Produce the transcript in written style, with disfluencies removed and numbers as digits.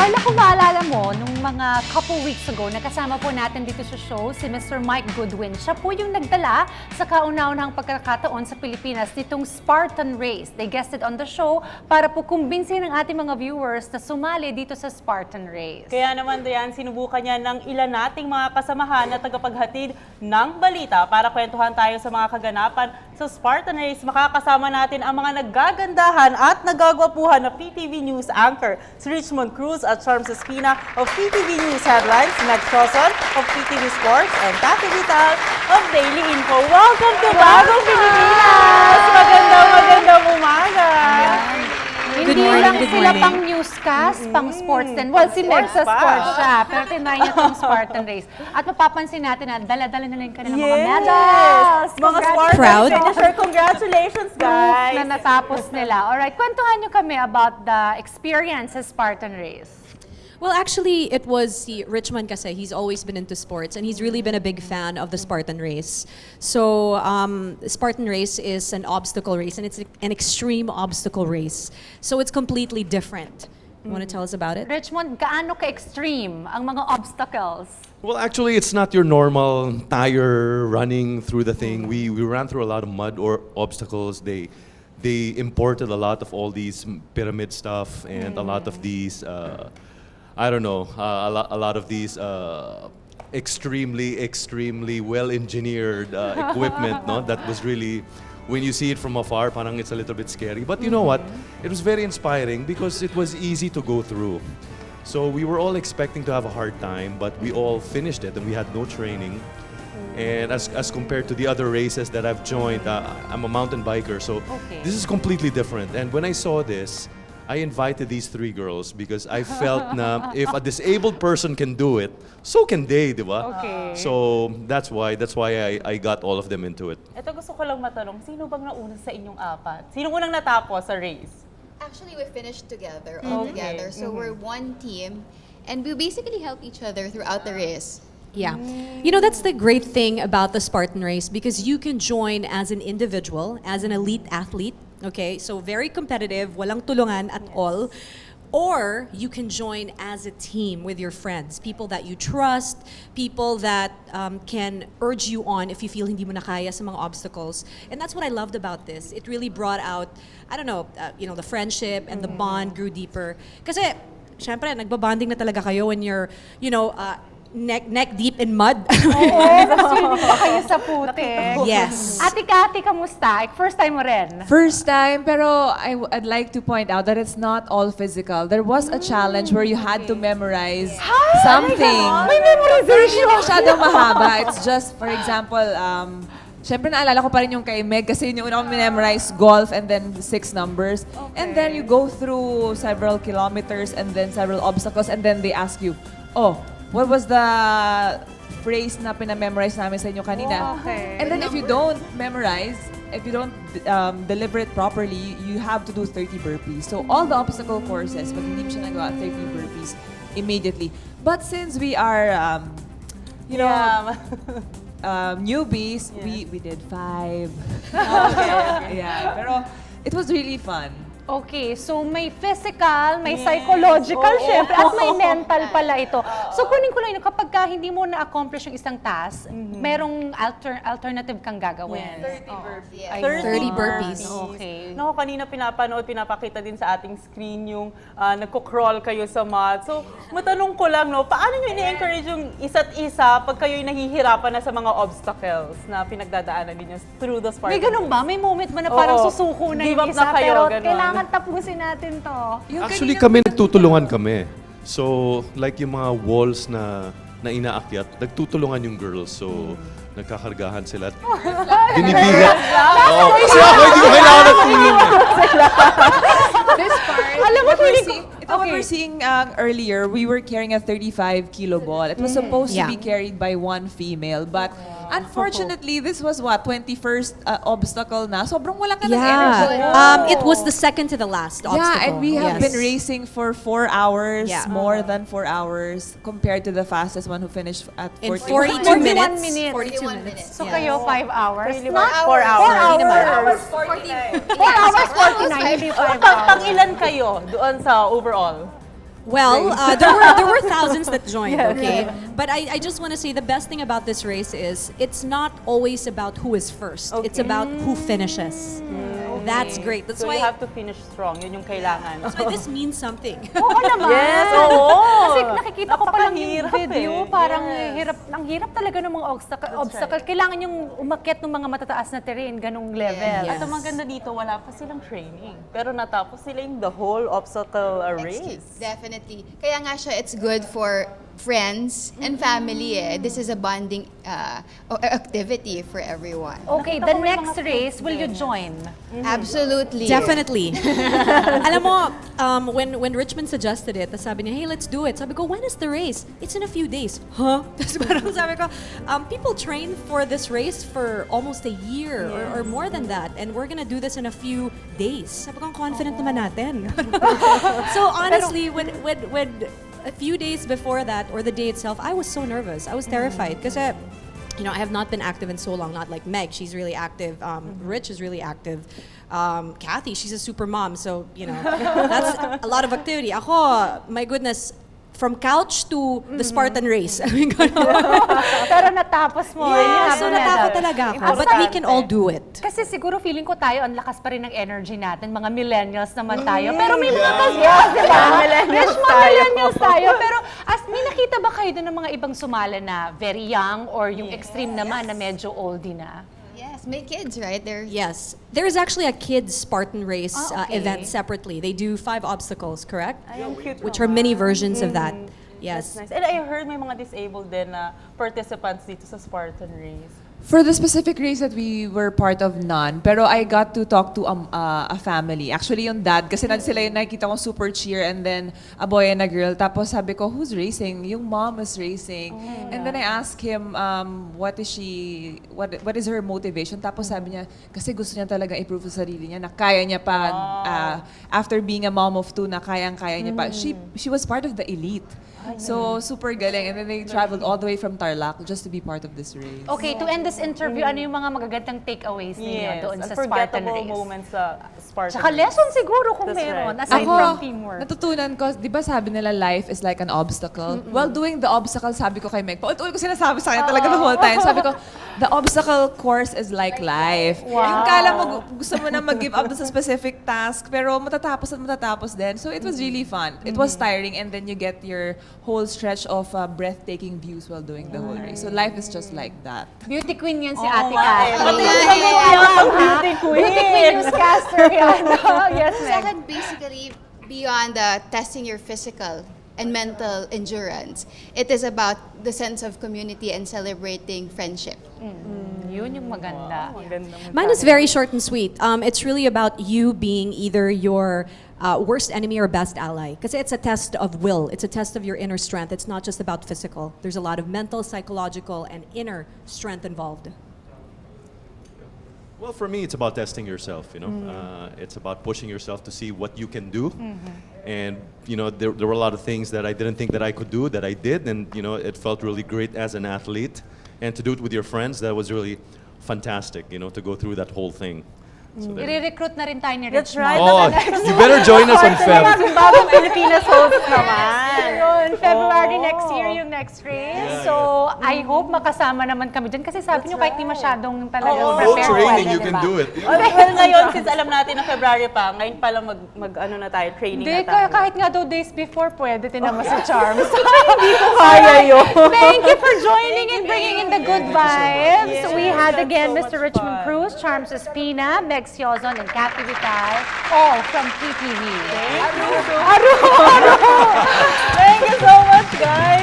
Carla, kung maalala mo, nung mga couple weeks ago, nakasama po natin dito sa show si Mr. Mike Goodwin. Siya po yung nagdala sa kauna-unahang pagkakataon sa Pilipinas nitong Spartan Race. They guested on the show para po kumbinsin ng ating mga viewers na sumali dito sa Spartan Race. Kaya naman diyan, sinubukan niya ng ilan nating mga kasamahan na tagapaghatid ng balita para kwentuhan tayo sa mga kaganapan sa Spartan Race. Makakasama natin ang mga naggagandahan at nagagwapuhan na PTV News anchor, si Richmond Cruz at Charms Espina of PTV News Headlines, Ned Crosson of PTV Sports, and Cathy Vital of Daily Info. Welcome to Bagong Pilipinas! Magandang umaga! Hindi lang sila pang newscast, pang sports din. Well, si Meg sa sports siya, pero tinry niya itong Spartan Race. At mapapansin natin na dala-dala na lang kanilang mga medals. Mga Spartan Proud. finisher, congratulations guys! Na natapos nila. Alright, kwentuhan niyo kami about the experience sa Spartan Race. Well, actually, it was si Richmond kasi he's always been into sports and he's really been a big fan of the Spartan race. So, Spartan race is an obstacle race and it's an extreme obstacle race. So it's completely different. You want to tell us about it? Richmond, gaano ka-extreme ang mga obstacles? Well, actually, it's not your normal tire running through the thing. We ran through a lot of mud or obstacles. They imported a lot of all these pyramid stuff and a lot of these, I don't know, a lot of these extremely well-engineered equipment, no? That was really, when you see it from afar, parang it's a little bit scary. But you know what? It was very inspiring because it was easy to go through. So we were all expecting to have a hard time, but we all finished it and we had no training. And as compared to the other races that I've joined, I'm a mountain biker, so this is completely different. And when I saw this, I invited these three girls because I felt na if a disabled person can do it, so can they, di ba? Okay. So that's why I got all of them into it. Ito gusto ko lang matanong, sino bang nauna sa inyong apat? Sino unang natapos sa race? Actually, we finished together, all together. So we're one team, and we basically help each other throughout the race. Yeah. You know, that's the great thing about the Spartan race because you can join as an individual, as an elite athlete, okay? So very competitive, walang tulungan at all. Or you can join as a team with your friends, people that you trust, people that can urge you on if you feel hindi mo na kaya sa mga obstacles. And that's what I loved about this. It really brought out, I don't know, the friendship and the bond grew deeper. Kasi, syempre, nagbabonding na talaga kayo when you're, neck deep in mud. Oo, swimming pa kayo sa putik. Yes. Ate Cathy, kamusta? First time mo rin? First time, pero I'd like to point out that it's not all physical. There was a challenge where you had to memorize something. May memorization! Hindi masyadong mahaba. It's just, for example, syempre naalala ko pa rin yung kay Meg kasi yun yung una kong memorize golf and then 6 numbers. And then you go through several kilometers and then several obstacles and then they ask you, what was the phrase na pinamemorize namin sa inyo kanina? And then if you don't memorize, if you don't deliver it properly, you have to do 30 burpees. So all the obstacle courses, pag hindi mo siya nagawa, 30 burpees immediately. But since we are, newbies, we did 5. Yeah, pero it was really fun. Okay, so may physical, may psychological, syempre, at may mental pala ito. So kunin ko lang yun, kapag hindi mo na-accomplish yung isang task, merong alternative kang gagawin. 30 burpees. Ay, 30 burpees. Okay. Naku, kanina pinapakita din sa ating screen yung nagko-crawl kayo sa mat. So, matanong ko lang, paano nyo ini-encourage yung isa't isa pag kayo'y nahihirapan na sa mga obstacles na pinagdadaanan ninyo through the Spartan? May ganun ba? May moment ba na parang susuko na Give yung up isa, na kayo, pero ganun. kailangan tapusin natin to? Actually, kami nagtutulungan kami. So, like yung mga walls na inaakyat, nagtutulungan yung girls. So, nagkakargahan sila. Binibigat. Kasi ako hindi ko kailangan ng tulong. This part, Alam mo, what we're seeing earlier, we were carrying a 35-kilo ball. It was supposed to be carried by one female, but unfortunately, this was 21st obstacle na. Sobrang wala ka ng energy. It was the second to the last obstacle. Yeah, and we have Yes. been racing for 4 hours, Yeah. more than 4 hours, compared to the fastest one who finished at In 40. 42 minutes. 41 minutes. So kayo, 5 hours? Really, Not 4 hours. 4 hours. 40. 4 hours, 49, hindi 5 hours. Pang ilan kayo doon sa overall? Well, there were thousands that joined, okay? But I just want to say the best thing about this race is it's not always about who is first. It's about who finishes. That's great. That's So why you have to finish strong. Yun yung kailangan. that's why this means something. Oo naman. Yes, oo. Kasi nakikita ko pa lang yung Napakahirap video, eh. parang Yes. ang hirap talaga ng mga obstacle. Kailangan yung umakyat ng mga matataas na terrain, ganong level. Yes. At ang maganda dito, wala pa silang training. Pero natapos nila yung the whole obstacle race. Definitely. Kaya nga siya, it's good for friends and family. This is a bonding activity for everyone. Okay, the next race, will you join? Absolutely. Definitely. Alam mo, when Richmond suggested it, tas sabi niya, hey, let's do it. Sabi ko, when is the race? It's in a few days. Huh? Tapos parang sabi ko, people train for this race for almost a year or more than that. And we're gonna do this in a few days. Sabi ko, ang confident naman natin. So honestly, when a few days before that, or the day itself, I was so nervous. I was terrified. Because you know, I have not been active in so long. Not like Meg, she's really active. Rich is really active. Kathy, she's a super mom. So, you know, that's a lot of activity. Ako, my goodness, from couch to the Spartan race. I mean, Pero natapos mo. yeah, so natakot talaga ako. But we can all do it. Kasi siguro feeling ko tayo, ang lakas pa rin ng energy natin. Mga millennials naman tayo. Pero may mga yes, di ba? Millennials tayo. Pero may nakita ba kayo doon ng mga ibang sumala na very young or yung extreme naman na medyo oldie na? Yes, my kids, right? They're Yes. There is actually a kids Spartan race okay. event separately. They do 5 obstacles, correct? Ay, ang cute Which are mini versions of that. That's Yes. nice. And I heard may mga disabled din na participants dito sa Spartan race. For the specific race that we were part of, none. Pero I got to talk to a family. Actually, yung dad, kasi sila yung nakikita ko super cheer, and then a boy and a girl. Tapos sabi ko, who's racing? Yung mom is racing. And then I asked him, what is her motivation? Tapos sabi niya, kasi gusto niya talaga i-prove sa sarili niya na kaya niya pa, after being a mom of 2, na kayang-kaya niya pa. She was part of the elite. So, super galing. And then they traveled all the way from Tarlac just to be part of this race. Okay, to end this interview, ano yung mga magagandang takeaways ninyo doon sa Spartan unforgettable race? moments sa Spartan Tsaka race. lesson siguro kung That's meron, right. aside from teamwork. Natutunan ko, di ba sabi nila life is like an obstacle? While doing the obstacle, sabi ko kay Meg, paulit-ulit ko sinasabi sa kanya talaga the whole time. Sabi ko, the obstacle course is like life. Yung kala mo, gusto mo na mag-give up sa specific task, pero matatapos at matatapos din. So it was really fun. It was tiring, and then you get your whole stretch of breathtaking views while doing the whole race. So life is just like that. Beauty queen yan si Oo Ate nga eh. Kathy. Pati Yan, yung sagot yan, niya, yan, beauty ha? queen. Beauty queen newscaster yan. Yes, Meg. Second, basically, beyond testing your physical and mental endurance, it is about the sense of community and celebrating friendship. Yun yung maganda. Mine is very short and sweet. It's really about you being either your worst enemy or best ally. Because it's a test of will. It's a test of your inner strength. It's not just about physical. There's a lot of mental, psychological, and inner strength involved. Well, for me, it's about testing yourself, you know. It's about pushing yourself to see what you can do. And, you know, there were a lot of things that I didn't think that I could do that I did. And, you know, it felt really great as an athlete. And to do it with your friends, that was really fantastic, you know, to go through that whole thing. So there. I-recruit na rin tayo ni That's Richmond. right. Oh, you better join us on Feb. Bagong Pilipinas host naman. Yun, February next year yung next race. So, I hope makasama naman kami dyan. Kasi sabi nyo, kahit di masyadong talagang No prepare training, pwede, you can diba? do it. Well, ngayon, since alam natin na February pa, ngayon pa lang ano na tayo, training Hindi, na tayo. kahit nga daw days before, pwede tinama si Charms. Hindi ko kaya yun. Thank you for joining and bringing in the good vibes. We had That's again so Mr. much Richmond fun. Cruz, Charms Espina, Meg Siozon, and Kathy Vital, all from PTV. Thank you so much, guys.